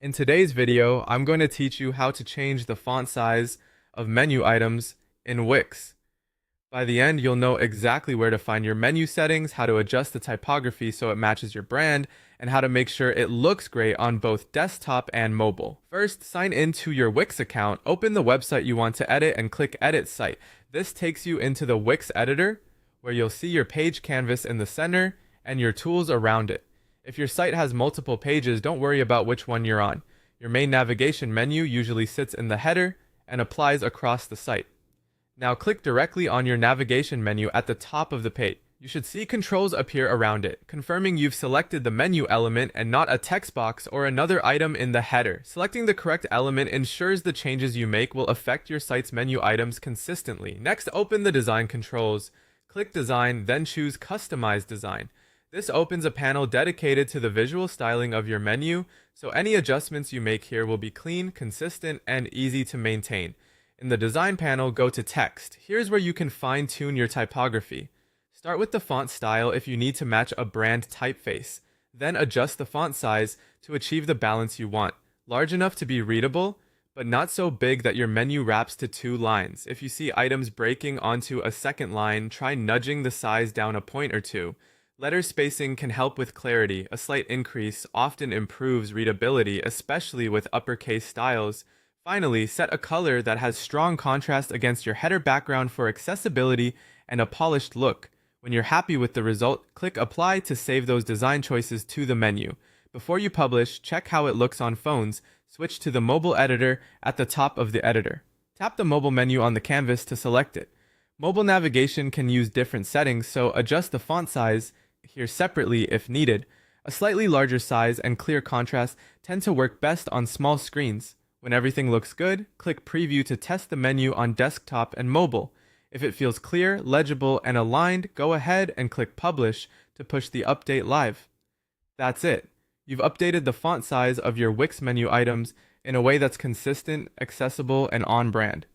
In today's video, I'm going to teach you how to change the font size of menu items in Wix. By the end, you'll know exactly where to find your menu settings, how to adjust the typography so it matches your brand, and how to make sure it looks great on both desktop and mobile. First, sign into your Wix account, open the website you want to edit, and click Edit Site. This takes you into the Wix editor, where you'll see your page canvas in the center and your tools around it. If your site has multiple pages, don't worry about which one you're on. Your main navigation menu usually sits in the header and applies across the site. Now click directly on your navigation menu at the top of the page. You should see controls appear around it, confirming you've selected the menu element and not a text box or another item in the header. Selecting the correct element ensures the changes you make will affect your site's menu items consistently. Next, open the design controls. Click Design, then choose Customize Design. This opens a panel dedicated to the visual styling of your menu, so any adjustments you make here will be clean, consistent, and easy to maintain. In the design panel, go to Text. Here's where you can fine-tune your typography. Start with the font style if you need to match a brand typeface. Then adjust the font size to achieve the balance you want. Large enough to be readable, but not so big that your menu wraps to 2 lines. If you see items breaking onto a second line, try nudging the size down a point or two. Letter spacing can help with clarity. A slight increase often improves readability, especially with uppercase styles. Finally, set a color that has strong contrast against your header background for accessibility and a polished look. When you're happy with the result, click Apply to save those design choices to the menu. Before you publish, check how it looks on phones. Switch to the mobile editor at the top of the editor. Tap the mobile menu on the canvas to select it. Mobile navigation can use different settings, so adjust the font size here separately if needed. A slightly larger size and clear contrast tend to work best on small screens. When everything looks good, click Preview to test the menu on desktop and mobile. If it feels clear, legible, and aligned, go ahead and click Publish to push the update live. That's it. You've updated the font size of your Wix menu items in a way that's consistent, accessible, and on brand.